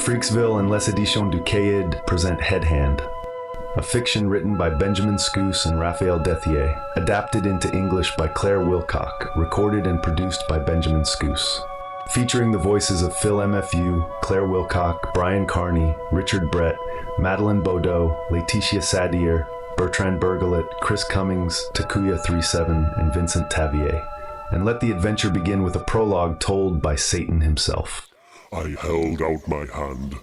Freaksville and Les Editions du Caid present Headhand, a fiction written by Benjamin Schoos and Raphael Dethier, adapted into English by Claire Wilcock, recorded and produced by Benjamin Schoos. Featuring the voices of Phil MFU, Claire Wilcock, Brian Carney, Richard Brett, Madeline Baudot, Laetitia Sadier, Bertrand Bergolet, Chris Cummings, Takuya37, and Vincent Tavier. And let the adventure begin with a prologue told by Satan himself. I held out my hand,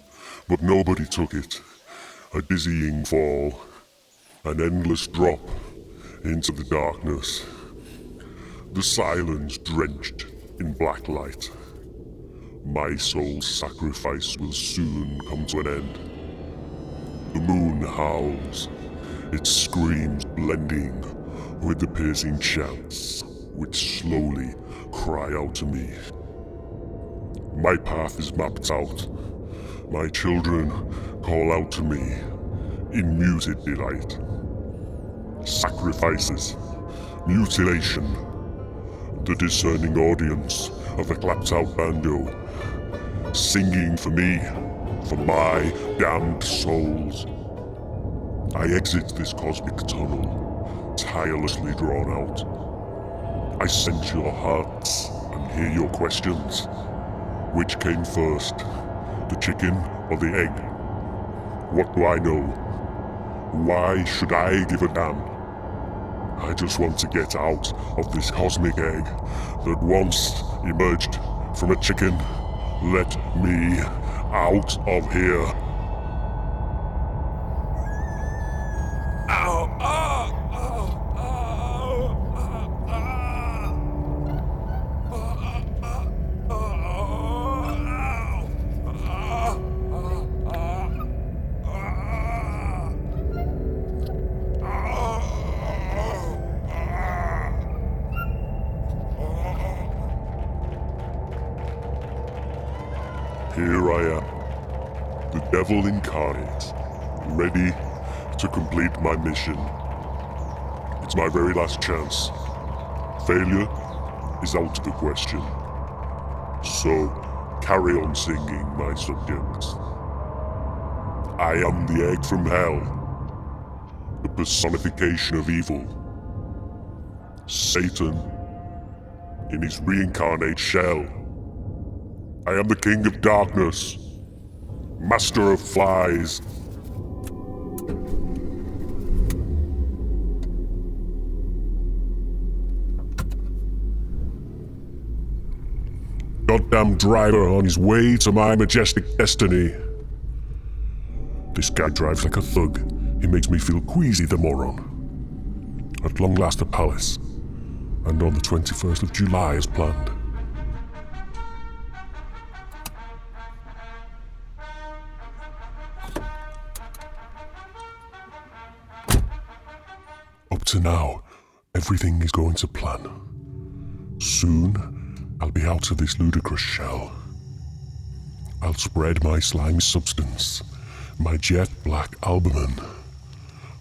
but nobody took it. A dizzying fall, an endless drop into the darkness. The silence drenched in black light. My soul's sacrifice will soon come to an end. The moon howls, its screams blending with the piercing chants which slowly cry out to me. My path is mapped out. My children call out to me in muted delight. Sacrifices, mutilation, the discerning audience of the clapped-out bando, singing for me, for my damned souls. I exit this cosmic tunnel, tirelessly drawn out. I sense your hearts and hear your questions. Which came first, the chicken or the egg? What do I know? Why should I give a damn? I just want to get out of this cosmic egg that once emerged from a chicken. Let me out of here. Here I am, the devil incarnate, ready to complete my mission. It's my very last chance. Failure is out of the question. So, carry on singing, my subjects. I am the egg from hell, the personification of evil. Satan, in his reincarnate shell. I am the king of darkness, master of flies. Goddamn driver on his way to my majestic destiny. This guy drives like a thug. He makes me feel queasy, the moron. At long last a palace, and on the 21st of July as planned. Up to now, everything is going to plan. Soon, I'll be out of this ludicrous shell. I'll spread my slimy substance, my jet black albumin.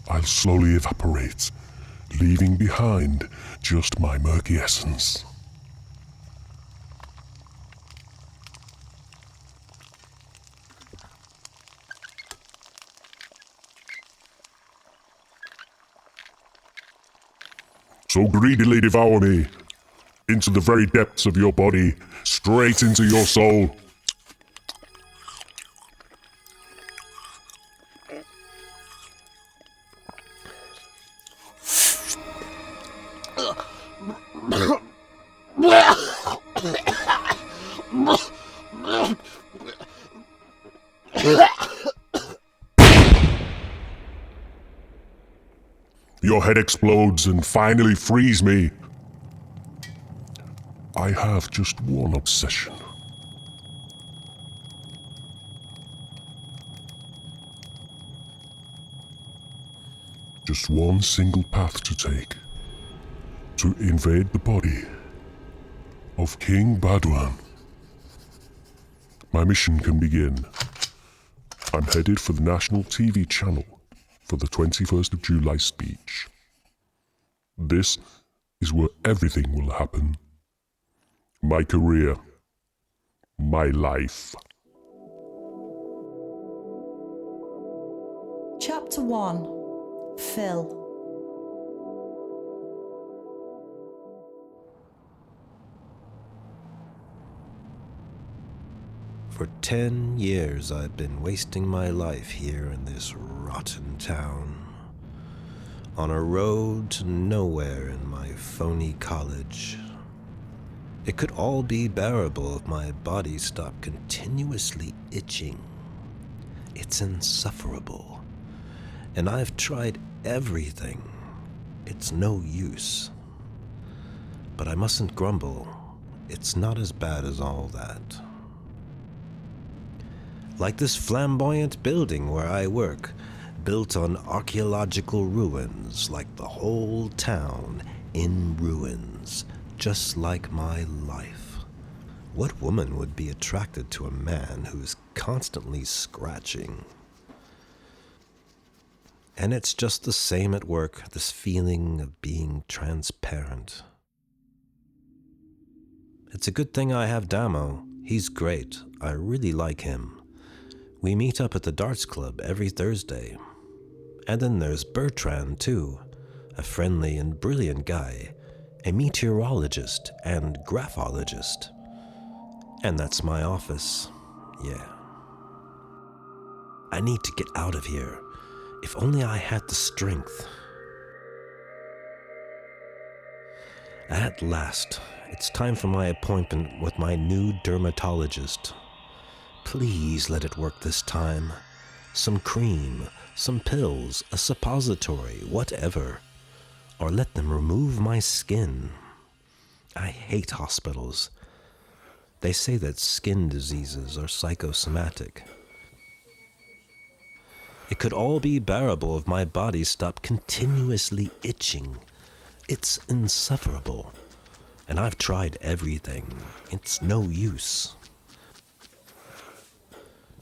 I'll slowly evaporate, leaving behind just my murky essence. So greedily devour me, into the very depths of your body, straight into your soul. Your head explodes and finally frees me. I have just one obsession. Just one single path to take. To invade the body of King Baudouin. My mission can begin. I'm headed for the national TV channel for the 21st of July speech. This is where everything will happen. My career, my life. Chapter 1. Phil. For 10 years I've been wasting my life here in this rotten town, on a road to nowhere in my phony college. It could all be bearable if my body stopped continuously itching. It's insufferable, and I've tried everything. It's no use. But I mustn't grumble. It's not as bad as all that. Like this flamboyant building where I work, built on archaeological ruins, like the whole town in ruins, just like my life. What woman would be attracted to a man who is constantly scratching? And it's just the same at work, this feeling of being transparent. It's a good thing I have Damo. He's great. I really like him. We meet up at the darts club every Thursday. And then there's Bertrand, too, a friendly and brilliant guy, a meteorologist and graphologist. And that's my office. Yeah. I need to get out of here. If only I had the strength. At last, it's time for my appointment with my new dermatologist. Please let it work this time. Some cream, some pills, a suppository, whatever. Or let them remove my skin. I hate hospitals. They say that skin diseases are psychosomatic. It could all be bearable if my body stopped continuously itching. It's insufferable. And I've tried everything. It's no use.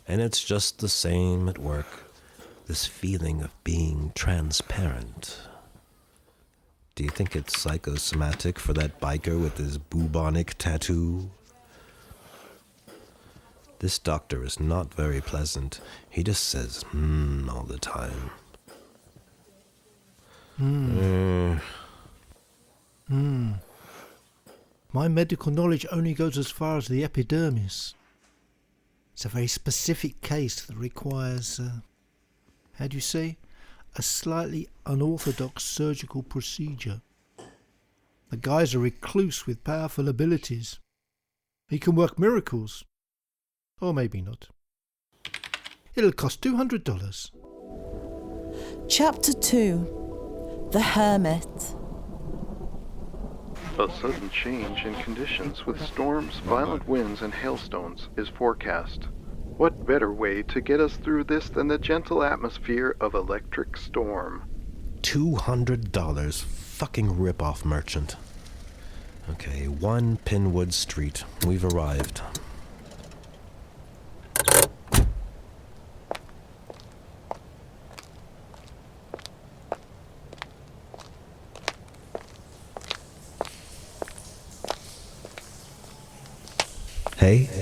And it's just the same at work, this feeling of being transparent. Do you think it's psychosomatic for that biker with his bubonic tattoo? This doctor is not very pleasant. He just says, all the time. My medical knowledge only goes as far as the epidermis. It's a very specific case that requires, how do you say, a slightly unorthodox surgical procedure. The guy's a recluse with powerful abilities. He can work miracles. Or maybe not. It'll cost $200. Chapter 2. The Hermit. A sudden change in conditions with storms, violent winds, and hailstones is forecast. What better way to get us through this than the gentle atmosphere of electric storm? $200. Fucking rip-off merchant. Okay, 1 Pinwood Street. We've arrived.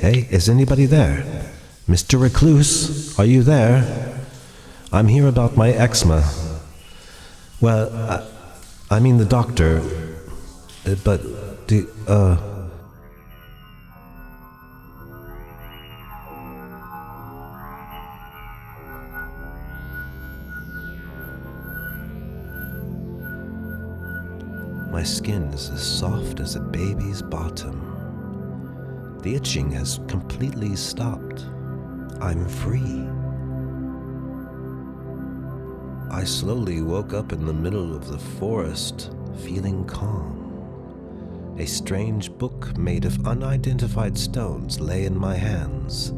Hey, is anybody there? Mr. Recluse, are you there? I'm here about my eczema. Well, I mean the doctor, but my skin is as soft as a baby's bottom. The itching has completely stopped. I'm free. I slowly woke up in the middle of the forest, feeling calm. A strange book made of unidentified stones lay in my hands.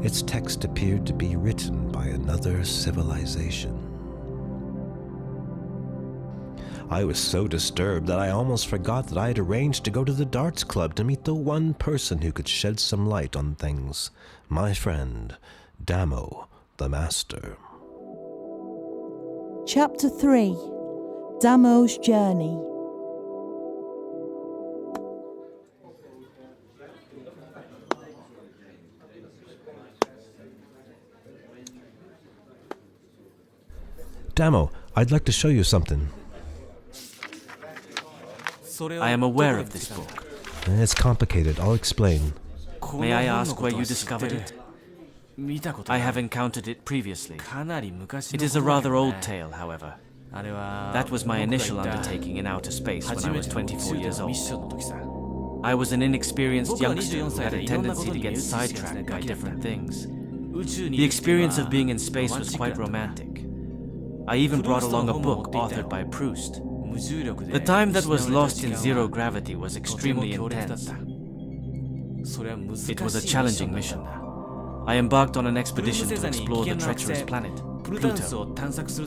Its text appeared to be written by another civilization. I was so disturbed that I almost forgot that I had arranged to go to the darts club to meet the one person who could shed some light on things. My friend, Damo, the Master. Chapter 3. Damo's Journey. Damo, I'd like to show you something. I am aware of this book. It's complicated. I'll explain. May I ask where you discovered it? I have encountered it previously. It is a rather old tale, however. That was my initial undertaking in outer space when I was 24 years old. I was an inexperienced youngster who had a tendency to get sidetracked by different things. The experience of being in space was quite romantic. I even brought along a book authored by Proust. The time that was lost in zero gravity was extremely intense. It was a challenging mission. I embarked on an expedition to explore the treacherous planet, Pluto.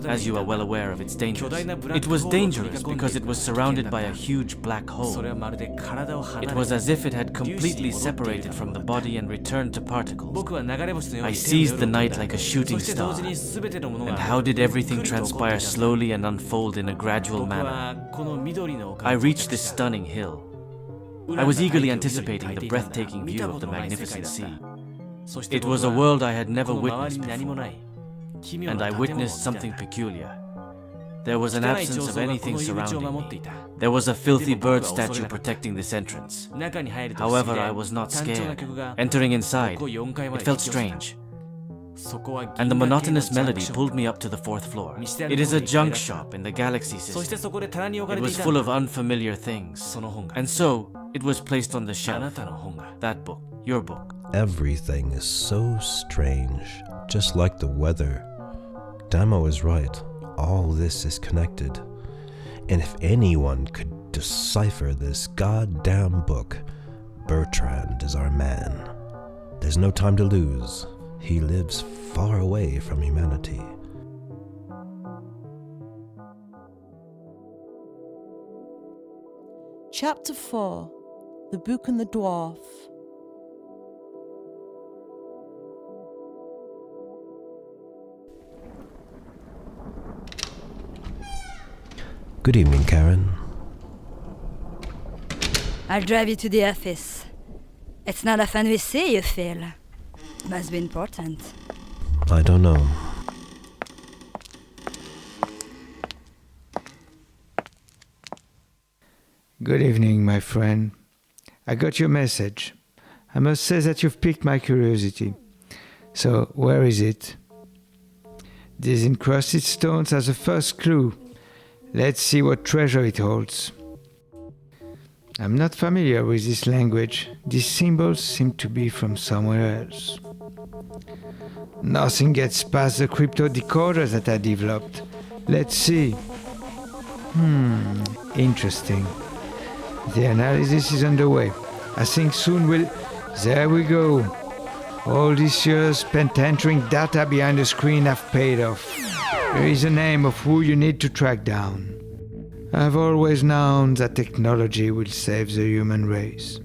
As you are well aware of its dangers. It was dangerous because it was surrounded by a huge black hole. It was as if it had completely separated from the body and returned to particles. I seized the night like a shooting star. And how did everything transpire slowly and unfold in a gradual manner? I reached this stunning hill. I was eagerly anticipating the breathtaking view of the magnificent sea. It was a world I had never witnessed before, and I witnessed something peculiar. There was an absence of anything surrounding me. There was a filthy bird statue protecting this entrance. However, I was not scared. Entering inside, it felt strange. And the monotonous melody pulled me up to the 4th floor. It is a junk shop in the galaxy system. It was full of unfamiliar things. And so, it was placed on the shelf. That book, your book. Everything is so strange, just like the weather. Damo is right. All this is connected. And if anyone could decipher this goddamn book, Bertrand is our man. There's no time to lose. He lives far away from humanity. Chapter 4. The Book and the Dwarf. Good evening, Karen. I'll drive you to the office. It's not often we see you, Phil. Must be important. I don't know. Good evening, my friend. I got your message. I must say that you've piqued my curiosity. So, where is it? These encrusted stones are the first clue. Let's see what treasure it holds. I'm not familiar with this language. These symbols seem to be from somewhere else. Nothing gets past the crypto decoder that I developed. Let's see. Interesting. The analysis is underway. I think soon we'll... There we go. All these years spent entering data behind the screen have paid off. There is a name of who you need to track down. I've always known that technology will save the human race.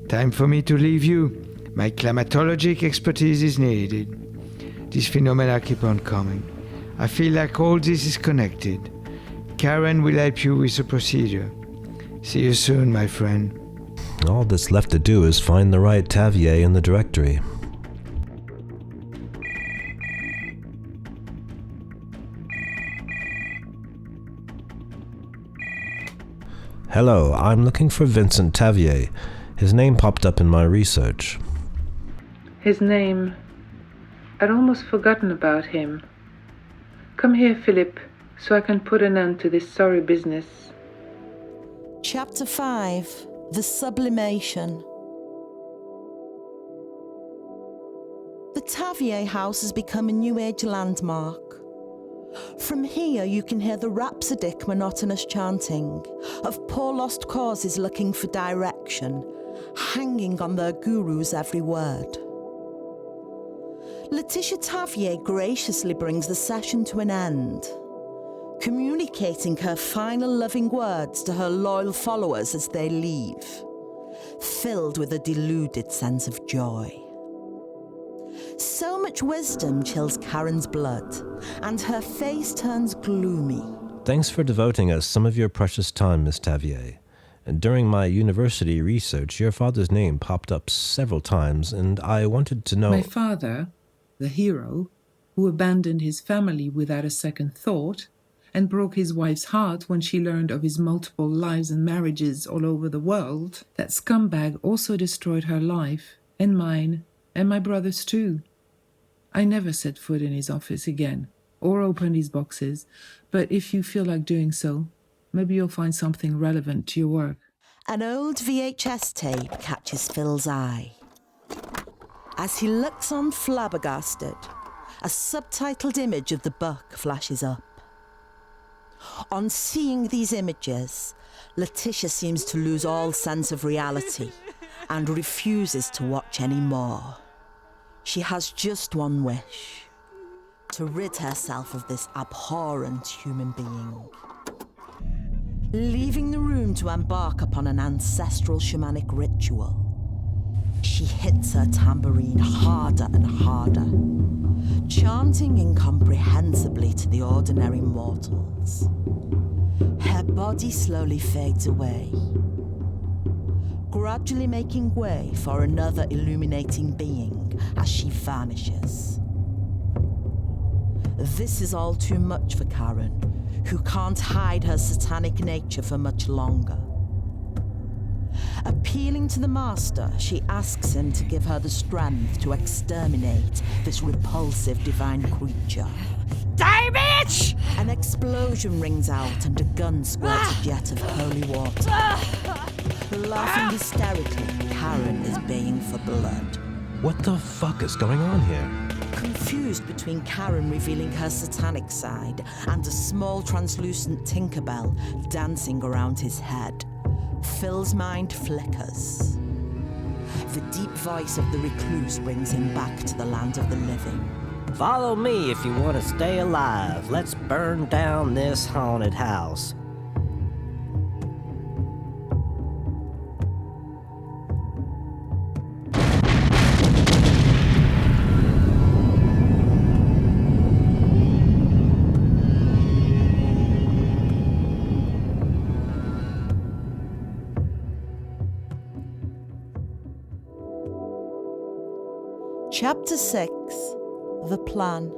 Time for me to leave you. My climatologic expertise is needed. These phenomena keep on coming. I feel like all this is connected. Karen will help you with the procedure. See you soon, my friend. All that's left to do is find the right Tavier in the directory. Hello, I'm looking for Vincent Tavier. His name popped up in my research. His name? I'd almost forgotten about him. Come here, Philip, so I can put an end to this sorry business. Chapter 5. The Sublimation. The Tavier House has become a New Age landmark. From here you can hear the rhapsodic, monotonous chanting of poor lost causes looking for direction, hanging on their guru's every word. Laetitia Tavier graciously brings the session to an end, communicating her final loving words to her loyal followers as they leave, filled with a deluded sense of joy. So much wisdom chills Karen's blood, and her face turns gloomy. Thanks for devoting us some of your precious time, Miss Tavier. And during my university research, your father's name popped up several times, and I wanted to know... My father, the hero, who abandoned his family without a second thought and broke his wife's heart when she learned of his multiple lives and marriages all over the world, that scumbag also destroyed her life, and mine, and my brother's too. I never set foot in his office again, or opened his boxes, but if you feel like doing so, maybe you'll find something relevant to your work. An old VHS tape catches Phil's eye. As he looks on flabbergasted, a subtitled image of the buck flashes up. On seeing these images, Laetitia seems to lose all sense of reality and refuses to watch any more. She has just one wish: to rid herself of this abhorrent human being. Leaving the room to embark upon an ancestral shamanic ritual, she hits her tambourine harder and harder, chanting incomprehensibly to the ordinary mortals. Her body slowly fades away, gradually making way for another illuminating being as she vanishes. This is all too much for Karen, who can't hide her satanic nature for much longer. Appealing to the master, she asks him to give her the strength to exterminate this repulsive divine creature. Die, bitch! An explosion rings out and a gun squirts a jet of holy water. Laughing hysterically, Karen is baying for blood. What the fuck is going on here? Confused between Karen revealing her satanic side and a small translucent Tinkerbell dancing around his head, Phil's mind flickers. The deep voice of the recluse brings him back to the land of the living. Follow me if you want to stay alive. Let's burn down this haunted house. Chapter 6: The Plan.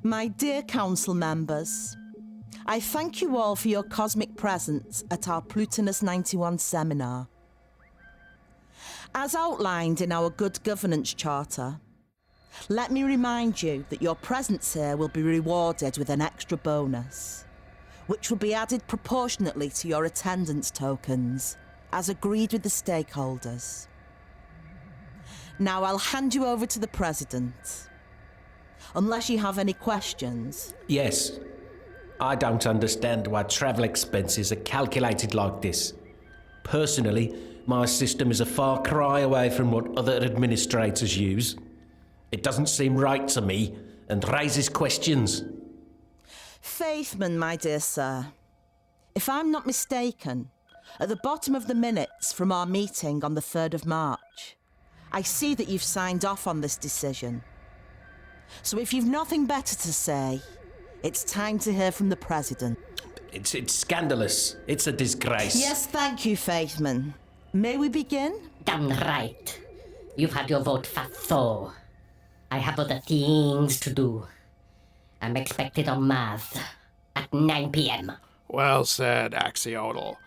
My dear council members, I thank you all for your cosmic presence at our Plutonus 91 seminar. As outlined in our Good Governance Charter, let me remind you that your presence here will be rewarded with an extra bonus, which will be added proportionately to your attendance tokens, as agreed with the stakeholders. Now I'll hand you over to the President. Unless you have any questions. Yes. I don't understand why travel expenses are calculated like this. Personally, my system is a far cry away from what other administrators use. It doesn't seem right to me and raises questions. Faithman, my dear sir, if I'm not mistaken, at the bottom of the minutes from our meeting on the 3rd of March, I see that you've signed off on this decision. So if you've nothing better to say, it's time to hear from the President. It's scandalous. It's a disgrace. Yes, thank you, Faithman. May we begin? Damn right. You've had your vote for Thor. I have other things to do. I'm expected on Mars at 9 p.m. Well said, Axolotl.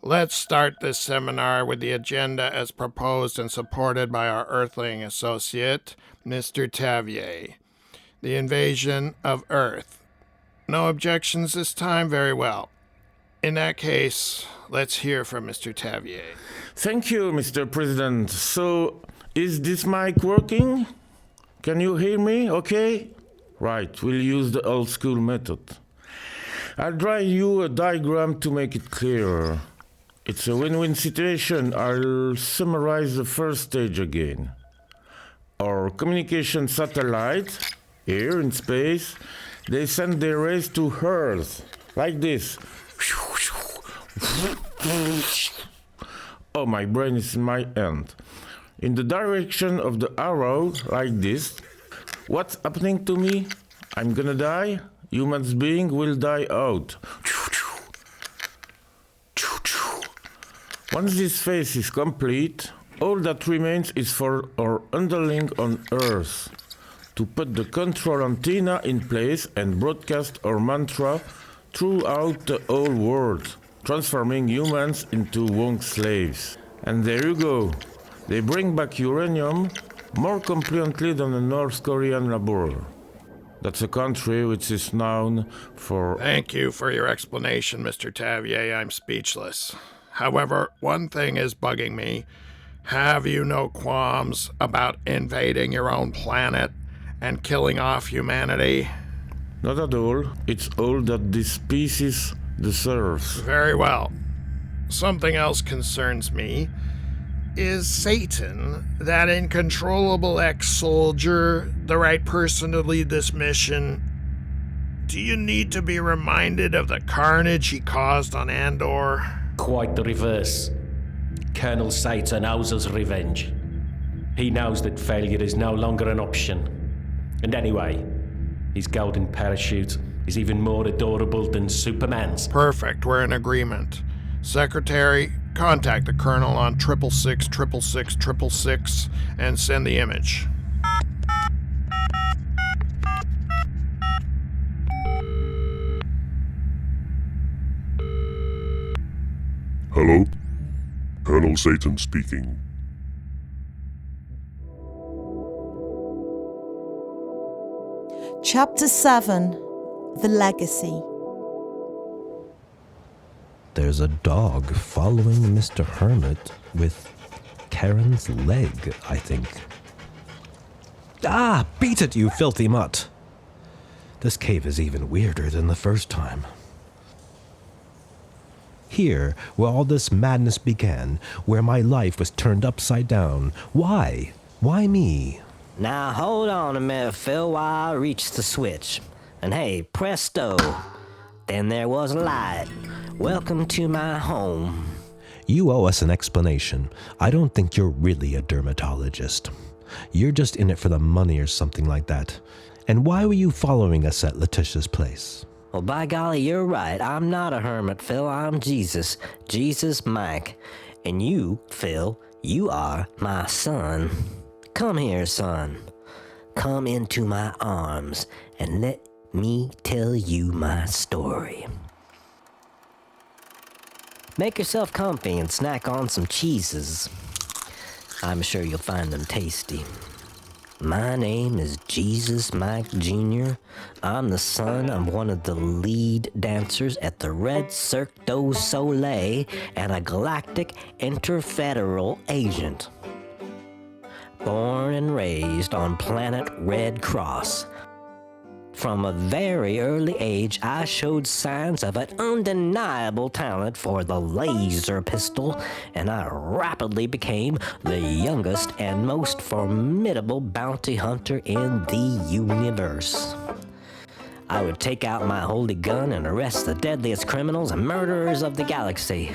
Let's start this seminar with the agenda as proposed and supported by our Earthling associate, Mr. Dethier. The invasion of Earth. No objections this time? Very well. In that case, let's hear from Mr. Dethier. Thank you, Mr. President. So, is this mic working? Can you hear me? Okay? Right, we'll use the old school method. I'll draw you a diagram to make it clearer. It's a win-win situation. I'll summarize the first stage again. Our communication satellite, here in space, they send their rays to Earth, like this. Oh, my brain is in my hand. In the direction of the arrow, like this. What's happening to me? I'm gonna die? human being will die out. Once this phase is complete, all that remains is for our underling on Earth to put the control antenna in place and broadcast our mantra throughout the whole world, transforming humans into Wong slaves. And there you go. They bring back uranium more completely than a North Korean laborer. That's a country which is known for... Thank you for your explanation, Mr. Dethier. I'm speechless. However, one thing is bugging me. Have you no qualms about invading your own planet and killing off humanity? Not at all. It's all that this species deserves. Very well. Something else concerns me. Is Satan, that incontrollable ex-soldier, the right person to lead this mission? Do you need to be reminded of the carnage he caused on Andor? Quite the reverse. Colonel Satan owes us revenge. He knows that failure is no longer an option. And anyway, his golden parachute is even more adorable than Superman's. Perfect, we're in agreement. Secretary, contact the Colonel on 666-666-666 and send the image. Hello? Colonel Satan speaking. Chapter 7: The Legacy. There's a dog following Mr. Hermit with Karen's leg, I think. Ah, beat it, you filthy mutt! This cave is even weirder than the first time. Here, where all this madness began, where my life was turned upside down. Why? Why me? Now hold on a minute, Phil, while I reach the switch. And hey, presto! Then there was light. Welcome to my home. You owe us an explanation. I don't think you're really a dermatologist. You're just in it for the money or something like that. And why were you following us at Laetitia's place? Well, by golly, you're right. I'm not a hermit, Phil. I'm Jesus. Jesus Mike. And you, Phil, you are my son. Come here, son. Come into my arms and let me tell you my story. Make yourself comfy and snack on some cheeses. I'm sure you'll find them tasty. My name is Jesus Mike Jr. I'm the son of one of the lead dancers at the Red Cirque du Soleil and a galactic interfederal agent. Born and raised on planet Red Cross. From a very early age, I showed signs of an undeniable talent for the laser pistol, and I rapidly became the youngest and most formidable bounty hunter in the universe. I would take out my holy gun and arrest the deadliest criminals and murderers of the galaxy,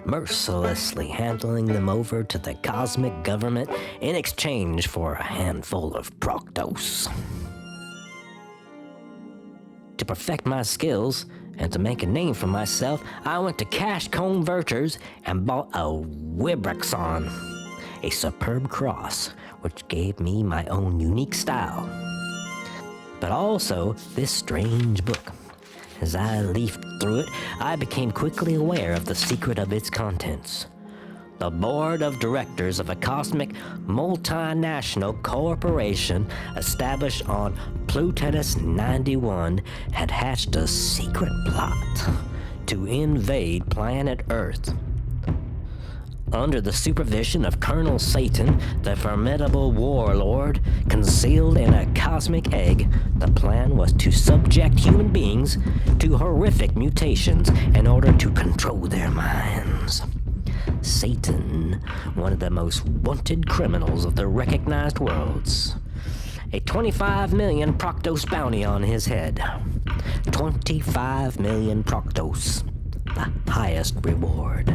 mercilessly handing them over to the cosmic government in exchange for a handful of Proctos. To perfect my skills and to make a name for myself, I went to cash converters and bought a Wibrexon, a superb cross which gave me my own unique style. But also this strange book. As I leafed through it, I became quickly aware of the secret of its contents. The board of directors of a cosmic multinational corporation established on Plutonus 91 had hatched a secret plot to invade planet Earth. Under the supervision of Colonel Satan, the formidable warlord, concealed in a cosmic egg, the plan was to subject human beings to horrific mutations in order to control their minds. Satan, one of the most wanted criminals of the recognized worlds. A 25 million Proctos bounty on his head. 25 million Proctos, the highest reward.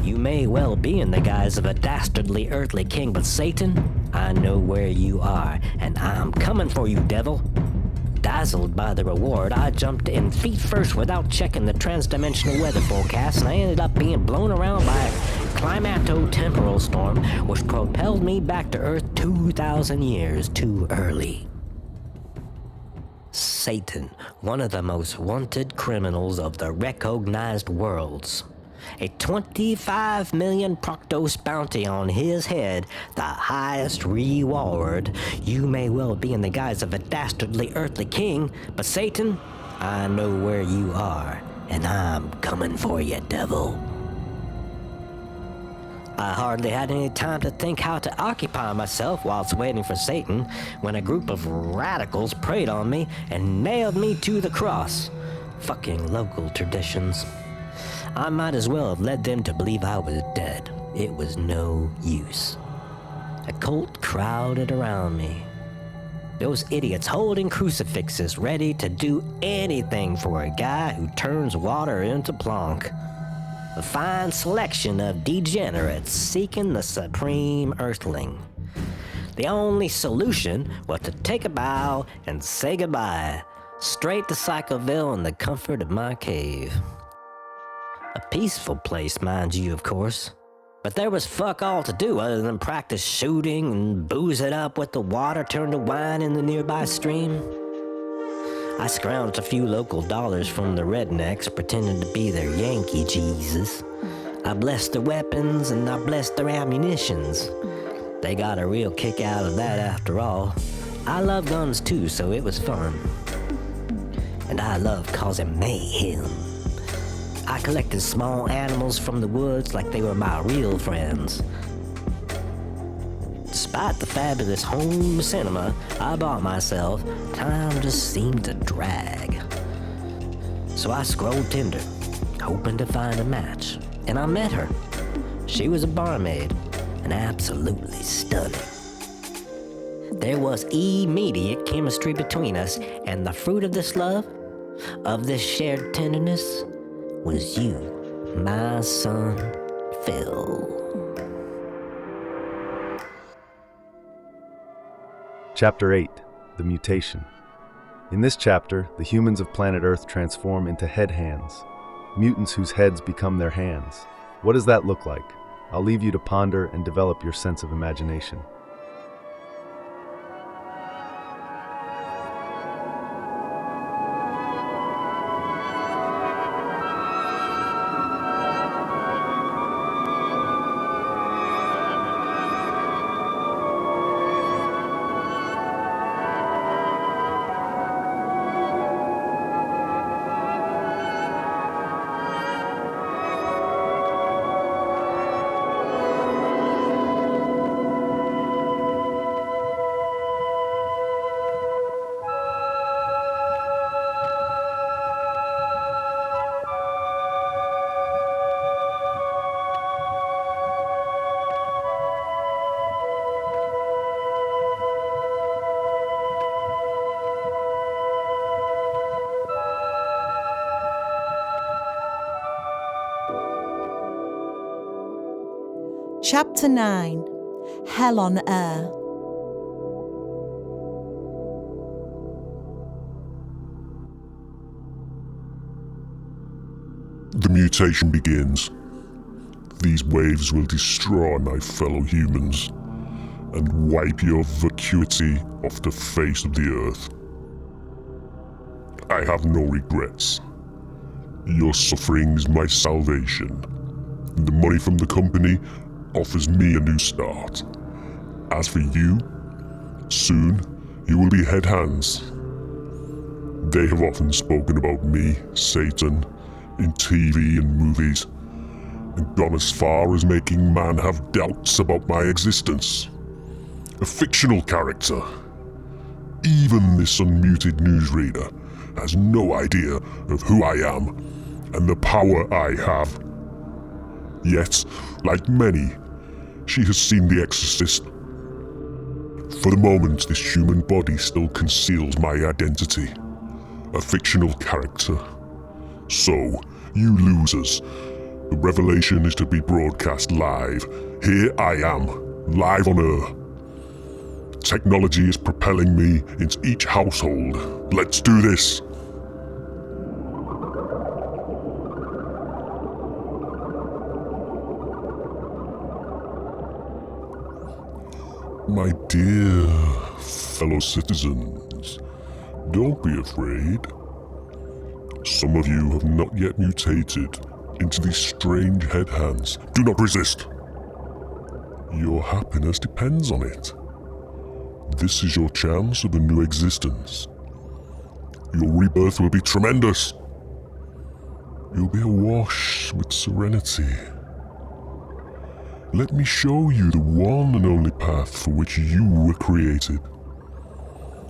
You may well be in the guise of a dastardly earthly king, but Satan, I know where you are, and I'm coming for you, devil. Dazzled by the reward, I jumped in feet first without checking the transdimensional weather forecast, and I ended up being blown around by a climato-temporal storm, which propelled me back to Earth 2,000 years too early. Satan, one of the most wanted criminals of the recognized worlds. A 25 million Proctos bounty on his head, the highest reward. You may well be in the guise of a dastardly earthly king, but Satan, I know where you are, and I'm coming for you, devil. I hardly had any time to think how to occupy myself whilst waiting for Satan when a group of radicals preyed on me and nailed me to the cross. Fucking local traditions. I might as well have led them to believe I was dead. It was no use. A cult crowded around me. Those idiots holding crucifixes ready to do anything for a guy who turns water into plonk. A fine selection of degenerates seeking the supreme earthling. The only solution was to take a bow and say goodbye, straight to Psychoville in the comfort of my cave. A peaceful place, mind you, of course. But there was fuck all to do other than practice shooting and booze it up with the water turned to wine in the nearby stream. I scrounged a few local dollars from the rednecks, pretending to be their Yankee Jesus. I blessed their weapons and I blessed their ammunitions. They got a real kick out of that after all. I love guns too, so it was fun. And I love causing mayhem. I collected small animals from the woods like they were my real friends. Despite the fabulous home cinema I bought myself, time just seemed to drag. So I scrolled Tinder, hoping to find a match, and I met her. She was a barmaid, and absolutely stunning. There was immediate chemistry between us, and the fruit of this love, of this shared tenderness, was you, my son, Phil. Chapter 8, The Mutation. In this chapter, the humans of planet Earth transform into head hands, mutants whose heads become their hands. What does that look like? I'll leave you to ponder and develop your sense of imagination. Chapter 9, Hell on Air. The mutation begins. These waves will destroy my fellow humans and wipe your vacuity off the face of the earth. I have no regrets. Your suffering is my salvation, and the money from the company offers me a new start. As for you, soon you will be head hands. They have often spoken about me, Satan, in TV and movies, and gone as far as making man have doubts about my existence. A fictional character. Even this unmuted newsreader has no idea of who I am and the power I have. Yet, like many, she has seen The Exorcist. For the moment, this human body still conceals my identity. A fictional character. So, you losers, the revelation is to be broadcast live. Here I am, live on Earth. Technology is propelling me into each household. Let's do this. My dear fellow citizens, don't be afraid. Some of you have not yet mutated into these strange head hands. Do not resist. Your happiness depends on it. This is your chance of a new existence. Your rebirth will be tremendous. You'll be awash with serenity. Let me show you the one and only path for which you were created.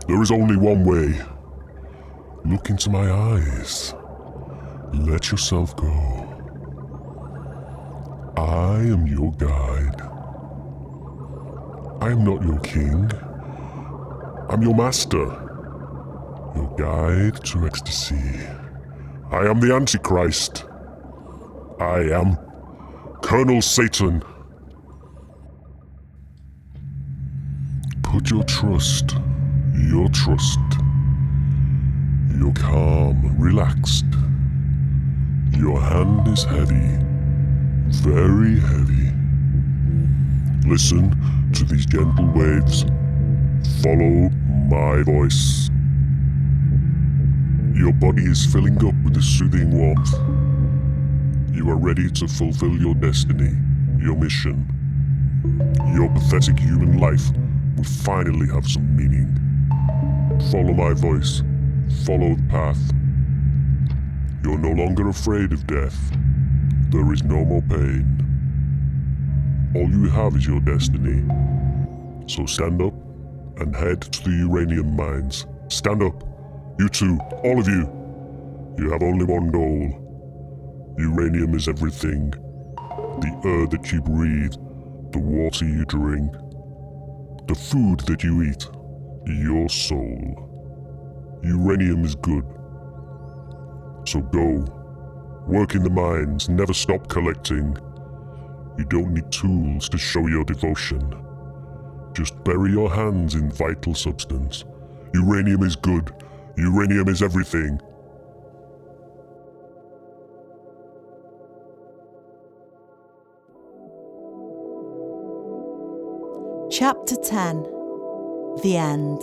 There is only one way. Look into my eyes. Let yourself go. I am your guide. I am not your king. I'm your master. Your guide to ecstasy. I am the Antichrist. I am Colonel Satan. Put your trust. You're calm, relaxed. Your hand is heavy, very heavy. Listen to these gentle waves. Follow my voice. Your body is filling up with a soothing warmth. You are ready to fulfill your destiny, your mission. Your pathetic human life will finally have some meaning. Follow my voice. Follow the path. You're no longer afraid of death. There is no more pain. All you have is your destiny. So stand up and head to the uranium mines. Stand up. You too, all of you. You have only one goal. Uranium is everything. The air that you breathe, the water you drink, the food that you eat, your soul. Uranium is good. So go. Work in the mines, never stop collecting. You don't need tools to show your devotion. Just bury your hands in vital substance. Uranium is good. Uranium is everything. Chapter 10. The End.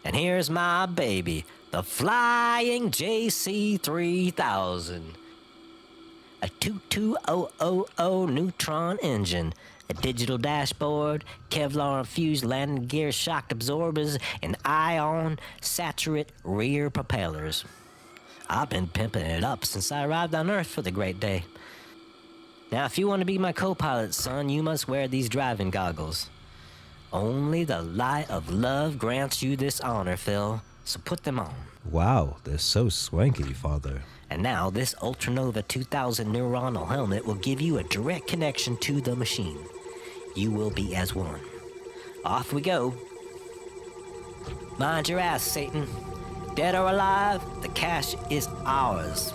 And here's my baby, the flying JC-3000. A 22000 neutron engine, a digital dashboard, Kevlar-infused landing gear shock absorbers, and ion saturate rear propellers. I've been pimping it up since I arrived on Earth for the great day. Now, if you want to be my co-pilot, son, you must wear these driving goggles. Only the light of love grants you this honor, Phil, so put them on. Wow, they're so swanky, Father. And now, this Ultranova 2000 neuronal helmet will give you a direct connection to the machine. You will be as one. Off we go. Mind your ass, Satan. Dead or alive, the cash is ours.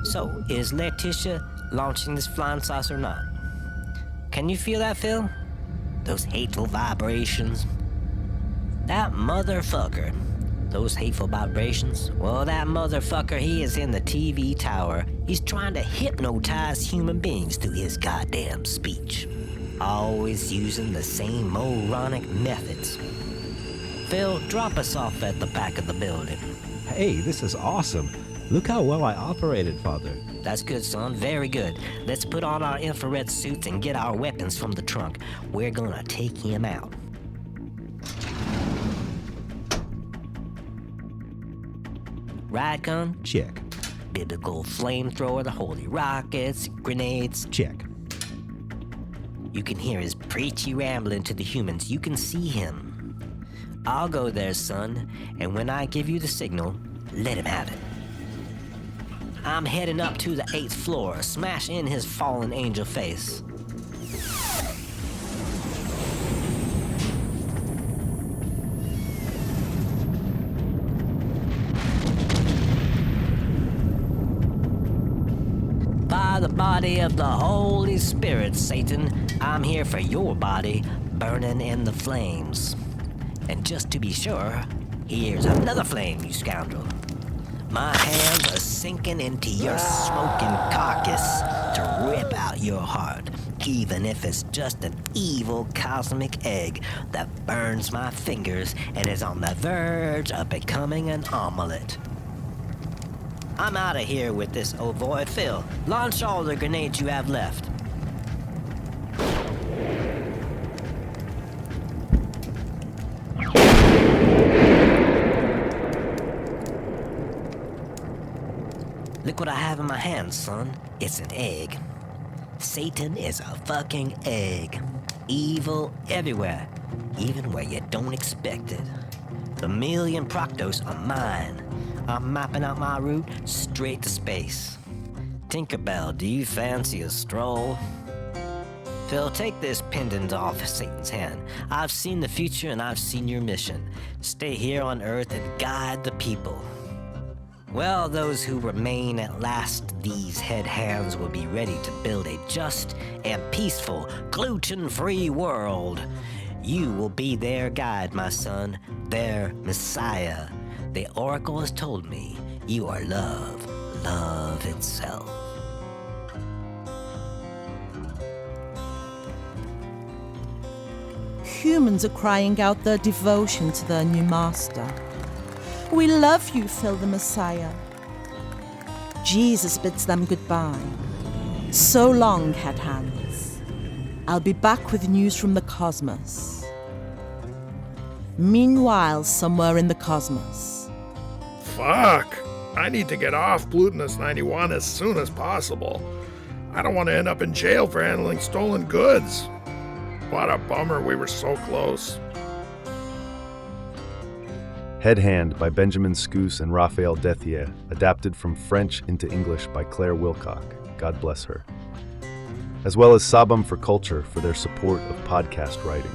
So, is Laetitia launching this flying saucer or not? Can you feel that, Phil? Those hateful vibrations? That motherfucker. Those hateful vibrations? Well, that motherfucker, he is in the TV tower. He's trying to hypnotize human beings through his goddamn speech. Always using the same moronic methods. Phil, drop us off at the back of the building. Hey, this is awesome. Look how well I operated, Father. That's good, son. Very good. Let's put on our infrared suits and get our weapons from the trunk. We're gonna take him out. Riot gun? Check. Biblical flamethrower, the holy rockets, grenades? Check. You can hear his preachy rambling to the humans. You can see him. I'll go there, son, and when I give you the signal, let him have it. I'm heading up to the 8th floor. Smash in his fallen angel face. By the body of the Holy Spirit, Satan, I'm here for your body, burning in the flames. And just to be sure, here's another flame, you scoundrel. My hands are sinking into your smoking carcass to rip out your heart, even if it's just an evil cosmic egg that burns my fingers and is on the verge of becoming an omelet. I'm out of here with this ovoid. Phil, launch all the grenades you have left. Look what I have in my hand, son. It's an egg. Satan is a fucking egg. Evil everywhere, even where you don't expect it. The million Proctos are mine. I'm mapping out my route straight to space. Tinkerbell, do you fancy a stroll? Phil, take this pendant off Satan's hand. I've seen the future and I've seen your mission. Stay here on Earth and guide the people. Well, those who remain at last, these head hands will be ready to build a just and peaceful, gluten-free world. You will be their guide, my son, their Messiah. The Oracle has told me you are love, love itself. Humans are crying out their devotion to their new master. We love you, Phil the Messiah. Jesus bids them goodbye. So long, head hands. I'll be back with news from the cosmos. Meanwhile, somewhere in the cosmos. Fuck! I need to get off Plutonus 91 as soon as possible. I don't want to end up in jail for handling stolen goods. What a bummer, we were so close. Head Hand by Benjamin Schoos and Raphael Dethier, adapted from French into English by Claire Wilcock, God bless her. As well as Sabam for Culture for their support of podcast writing.